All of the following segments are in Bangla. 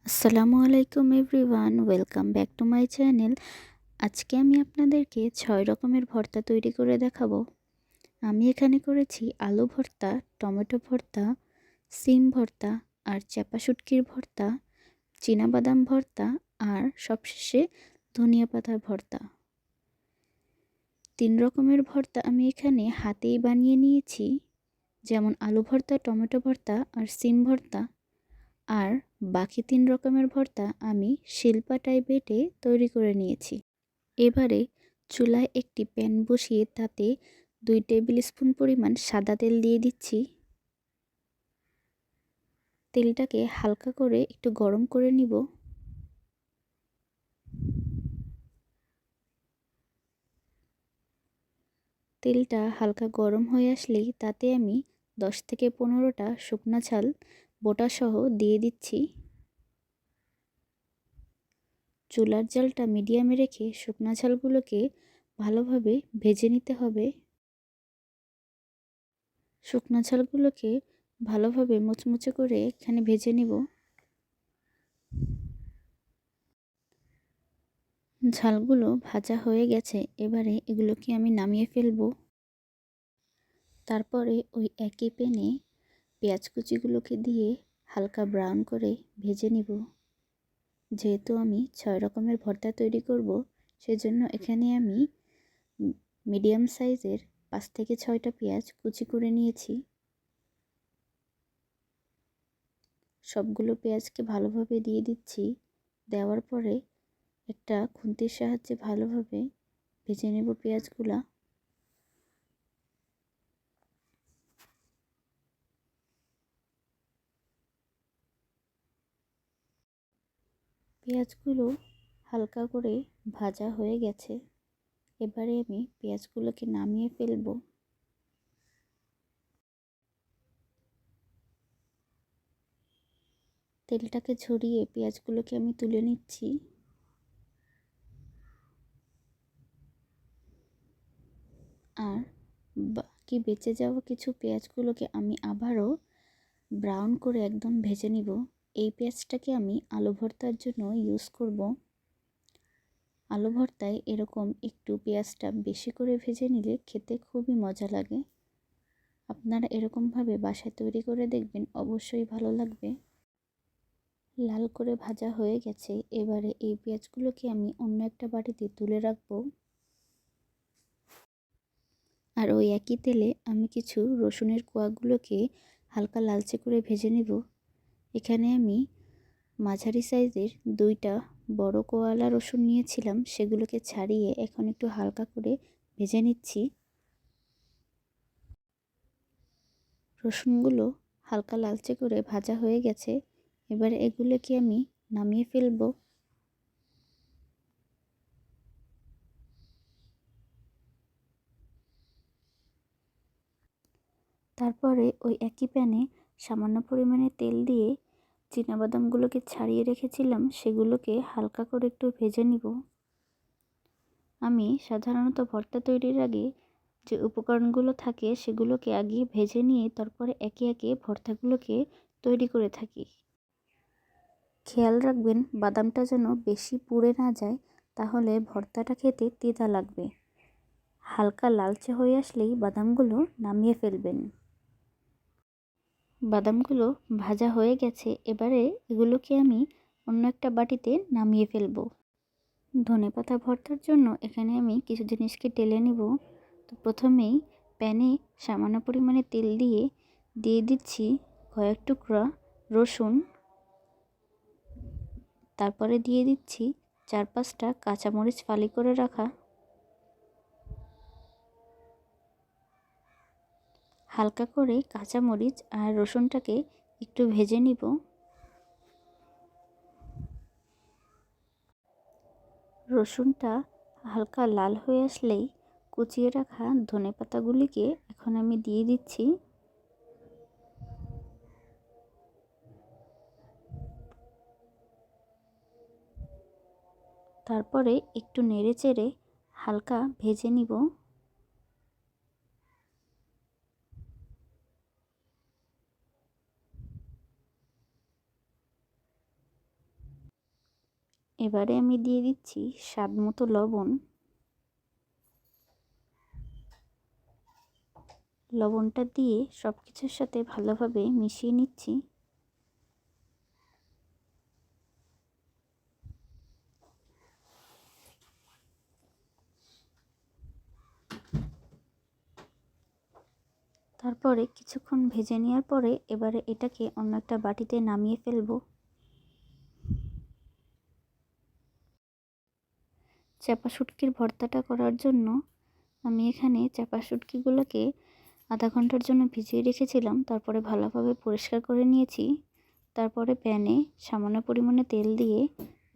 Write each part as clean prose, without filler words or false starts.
আসসালামু আলাইকুম everyone, welcome back to my channel. আজকে আমি আপনাদেরকে 6 রকমের ভর্তা তৈরি করে দেখাবো। আমি এখানে করেছি আলু ভর্তা, টমেটো ভর্তা, সিম ভর্তা আর চাপা শুটকির ভর্তা, চীনাবাদাম ভর্তা আর সবশেষে ধনিয়া পাতার ভর্তা। 3 রকমের ভর্তা আমি এখানে হাতেই বানিয়ে নিয়েছি, যেমন আলু ভর্তা, টমেটো ভর্তা আর সিম ভর্তা। আর বাকি 3 রকমের ভর্তা আমি শিলপাটায় বেটে তৈরি করে নিয়েছি। এবারে চুলায় একটি প্যান বসিয়ে তাতে 2 টেবিল স্পুন পরিমাণ সাদা তেল দিয়ে দিচ্ছি। তেলটাকে হালকা করে একটু গরম করে নিব। তেলটা হালকা গরম হয়ে আসলেই তাতে আমি 10 থেকে 15টা শুকনা ঝাল বোটা সহ দিয়ে দিচ্ছি। চুলার জালটা মিডিয়ামে রেখে শুকনা ঝালগুলোকে ভালোভাবে ভেজে নিতে হবে। শুকনা ঝালগুলোকে ভালোভাবে মুচমুচে করে এখানে ভেজে নিব। ঝালগুলো ভাজা হয়ে গেছে, এবারে এগুলোকে আমি নামিয়ে ফেলবো। তারপরে ওই একই প্যানে পেঁয়াজ কুচিগুলোকে দিয়ে হালকা ব্রাউন করে ভেজে নিব। যেহেতু আমি 6 রকমের ভর্তা তৈরি করব, সেজন্য এখানে আমি মিডিয়াম সাইজের 5 থেকে 6টা পেঁয়াজ কুচি করে নিয়েছি। সবগুলো পেঁয়াজকে ভালোভাবে দিয়ে দিচ্ছি। দেওয়ার পরে একটা খুন্তির সাহায্যে ভালোভাবে ভেজে নেব পেঁয়াজগুলা। পেঁয়াজগুলো হালকা করে ভাজা হয়ে গেছে, এবারে আমি পেঁয়াজগুলোকে নামিয়ে ফেলব। তেলটাকে ঝরিয়ে পেঁয়াজগুলোকে আমি তুলে নিচ্ছি। আর বাকি বেঁচে যাওয়া কিছু পেঁয়াজগুলোকে আমি আবারও ব্রাউন করে একদম ভেজে নিব। এই পেঁয়াজটাকে আমি আলু ভর্তার জন্য ইউজ করব। আলু ভর্তায় এরকম একটু পেঁয়াজটা বেশি করে ভেজে নিলে খেতে খুবই মজা লাগে। আপনারা এরকমভাবে বাসায় তৈরি করে দেখবেন, অবশ্যই ভালো লাগবে। লাল করে ভাজা হয়ে গেছে, এবারে এই পেঁয়াজগুলোকে আমি অন্য একটা বাটিতে তুলে রাখবো। আর ওই একই তেলে আমি কিছু রসুনের কোয়াগুলোকে হালকা লালচে করে ভেজে নেব। এখানে আমি মাঝারি সাইজের 2টা বড় কোয়ালা রসুন নিয়েছিলাম, সেগুলোকে ছাড়িয়ে এখন একটু হালকা করে ভেজে নিচ্ছি। রসুনগুলো হালকা লালচে করে ভাজা হয়ে গেছে, এবার এগুলোকে আমি নামিয়ে ফেলবো। তারপরে ওই একই প্যানে সামান্য পরিমাণে তেল দিয়ে চীনাবাদামগুলোকে ছাড়িয়ে রেখেছিলাম, সেগুলোকে হালকা করে একটু ভেজে নিব। আমি সাধারণত ভর্তা তৈরির আগে যে উপকরণগুলো থাকে সেগুলোকে আগে ভেজে নিয়ে তারপরে একে একে ভর্তাগুলোকে তৈরি করে থাকি। খেয়াল রাখবেন বাদামটা যেন বেশি পুড়ে না যায়, তাহলে ভর্তাটা খেতে তেতো লাগবে। হালকা লালচে হয়ে আসলেই বাদামগুলো নামিয়ে ফেলবেন। বাদামগুলো ভাজা হয়ে গেছে, এবারে এগুলোকে আমি অন্য একটা বাটিতে নামিয়ে ফেলবো। ধনেপাতা ভর্তার জন্য এখানে আমি কিছু জিনিসকে টেলে নিব। তো প্রথমেই প্যানে সামান্য পরিমাণে তেল দিয়ে দিচ্ছি কয়েক টুকরা রসুন। তারপরে দিয়ে দিচ্ছি 4-5টা কাঁচামরিচ ফালি করে রাখা। হালকা করে কাঁচামরিচ আর রসুনটাকে একটু ভেজে নিব। রসুনটা হালকা লাল হয়ে আসলেই কুচিয়ে রাখা ধনেপাতাগুলিকে এখন আমি দিয়ে দিচ্ছি। তারপরে একটু নেড়েচেড়ে হালকা ভেজে নিব। এবারে আমি দিয়ে দিচ্ছি স্বাদ মতো লবণ। লবণটা দিয়ে সব কিছুর সাথে ভালোভাবে মিশিয়ে নিচ্ছি। তারপরে কিছুক্ষণ ভেজে নেওয়ার পরে এবারে এটাকে অন্য একটা বাটিতে নামিয়ে ফেলবো। চাপা শুটকির ভর্তাটা করার জন্য আমি এখানে চাপা শুটকিগুলোকে আধা ঘন্টার জন্য ভিজিয়ে রেখেছিলাম। তারপরে ভালোভাবে পরিষ্কার করে নিয়েছি। তারপরে প্যানে সামান্য পরিমাণে তেল দিয়ে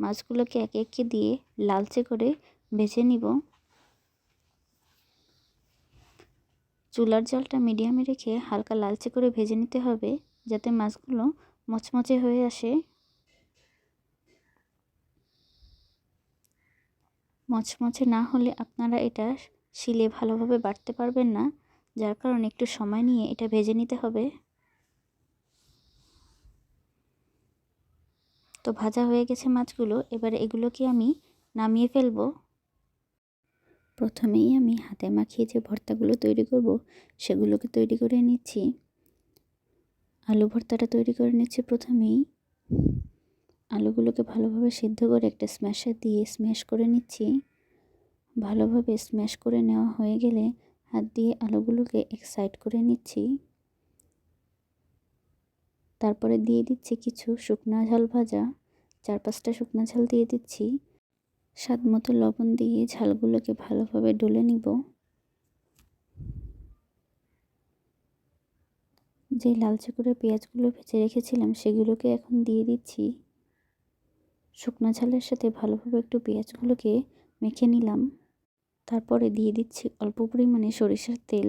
মাছগুলোকে একে একে দিয়ে লালচে করে ভেজে নিব। চুলার জালটা মিডিয়ামে রেখে হালকা লালচে করে ভেজে নিতে হবে, যাতে মাছগুলো মচমচে হয়ে আসে। মচমচে না হলে আপনারা এটা শিলে ভালোভাবে বাটতে পারবেন না, যার কারণে একটু সময় নিয়ে এটা ভেজে নিতে হবে। তো ভাজা হয়ে গেছে মাছগুলো, এবারে এগুলোকে আমি নামিয়ে ফেলবো। প্রথমেই আমি হাতে মাখিয়ে যে ভর্তাগুলো তৈরি করব সেগুলোকে তৈরি করে নিচ্ছি। আলু ভর্তাটা তৈরি করে নিচ্ছি। প্রথমেই আলুগুলোকে ভালোভাবে সিদ্ধ করে একটা স্ম্যাশার দিয়ে স্ম্যাশ করে নিচ্ছি। ভালোভাবে স্ম্যাশ করে নেওয়া হয়ে গেলে হাত দিয়ে আলুগুলোকে এক সাইড করে নিচ্ছি। তারপরে দিয়ে দিচ্ছি কিছু শুকনা ঝাল ভাজা, 4-5টা শুকনা ঝাল দিয়ে দিচ্ছি। স্বাদ মতো লবণ দিয়ে ঝালগুলোকে ভালোভাবে ডলে নিব। যে লালচে করে পেঁয়াজগুলো ভেজে রেখেছিলাম সেগুলোকে এখন দিয়ে দিচ্ছি। শুকনো ঝালের সাথে ভালোভাবে একটু পেঁয়াজগুলোকে মেখে নিলাম। তারপরে দিয়ে দিচ্ছি অল্প পরিমাণে সরিষার তেল।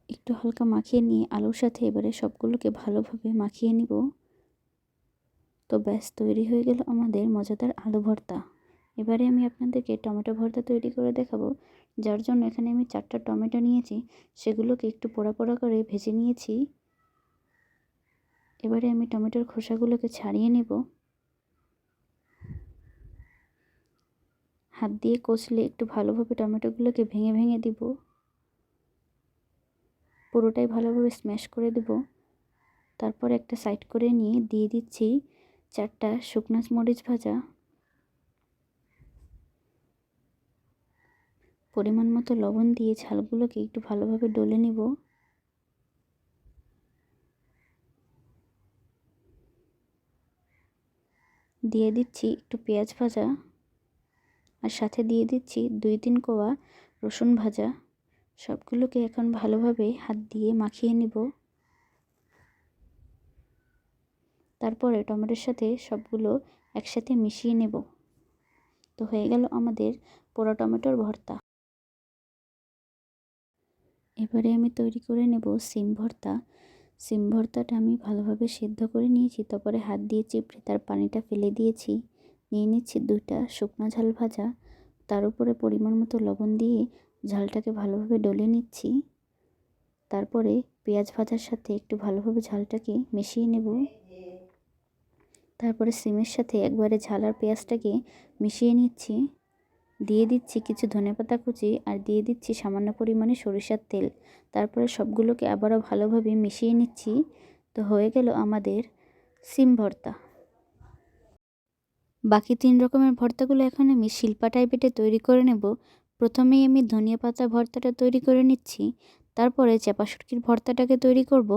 একটু হালকা মাখিয়ে নিয়ে আলুর সাথে এবারে সবগুলোকে ভালোভাবে মাখিয়ে নিব। তো ব্যাস, তৈরি হয়ে গেল আমাদের মজাদার আলু ভর্তা। এবারে আমি আপনাদেরকে টমেটো ভর্তা তৈরি করে দেখাবো, যার জন্য এখানে আমি 4টা টমেটো নিয়েছি। সেগুলোকে একটু পোড়া পোড়া করে ভেজে নিয়েছি। এবারে আমি টমেটোর খোসাগুলোকে ছাড়িয়ে নেব। হাত দিয়ে কষলে একটু ভালোভাবে টমেটোগুলোকে ভেঙে ভেঙে দিব। পুরোটাই ভালোভাবে স্ম্যাশ করে দেব। তারপর একটা সাইড করে নিয়ে দিয়ে দিচ্ছি 4টা শুকনো মরিচ ভাজা। পরিমাণ মতো লবণ দিয়ে ঝালগুলোকে একটু ভালোভাবে ডলে নেব। দিয়ে দিচ্ছি একটু পেঁয়াজ ভাজা, আর সাথে দিয়ে দিচ্ছি 2-3 কোয়া রসুন ভাজা। সবগুলোকে এখন ভালোভাবে হাত দিয়ে মাখিয়ে নিব। তারপরে টমেটোর সাথে সবগুলো একসাথে মিশিয়ে নেব। তো হয়ে গেল আমাদের পোড়া টমেটোর ভর্তা। এবারে আমি তৈরি করে নেব সিম ভর্তা। সিম ভর্তাটা আমি ভালোভাবে সিদ্ধ করে নিয়েছি। তারপরে হাত দিয়ে চিপড়ে তার পানিটা ফেলে দিয়েছি। নিয়ে নিচ্ছি 2টা শুকনো ঝাল ভাজা। তার উপরে পরিমাণ মতো লবণ দিয়ে ঝালটাকে ভালোভাবে ডলে নিচ্ছি। তারপরে পেঁয়াজ ভাজার সাথে একটু ভালোভাবে ঝালটাকে মিশিয়ে নেব। তারপরে সিমের সাথে একবারে ঝাল আর পেঁয়াজটাকে মিশিয়ে নিচ্ছি। দিয়ে দিচ্ছি কিছু ধনেপাতা কুচি, আর দিয়ে দিচ্ছি সামান্য পরিমাণে সরিষার তেল। তারপরে সবগুলোকে আবারও ভালোভাবে মিশিয়ে নিচ্ছি। তো হয়ে গেল আমাদের সিম ভর্তা। বাকি 3 রকমের ভর্তাগুলো এখন আমি শিলপাটায় বেটে তৈরি করে নেব। প্রথমেই আমি ধনিয়া পাতা ভর্তাটা তৈরি করে নিচ্ছি। তারপরে চাপা শুটকির ভর্তাটাকে তৈরি করব,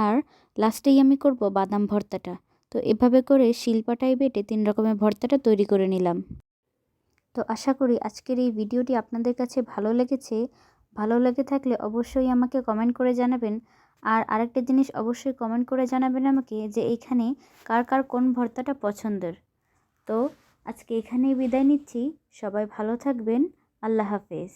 আর লাস্টেই আমি করব বাদাম ভর্তাটা। তো এভাবে করে শিলপাটায় বেটে 3 রকমের ভর্তাটা তৈরি করে নিলাম। তো আশা করি আজকের এই ভিডিওটি আপনাদের কাছে ভালো লেগেছে। ভালো লেগে থাকলে অবশ্যই আমাকে কমেন্ট করে জানাবেন। আর আরেকটা জিনিস অবশ্যই কমেন্ট করে জানাবেন আমাকে, যে এইখানে কার কার কোন ভর্তাটা পছন্দের। তো আজকে এখানেই বিদায় নিচ্ছি। সবাই ভালো থাকবেন। আল্লাহ হাফেজ।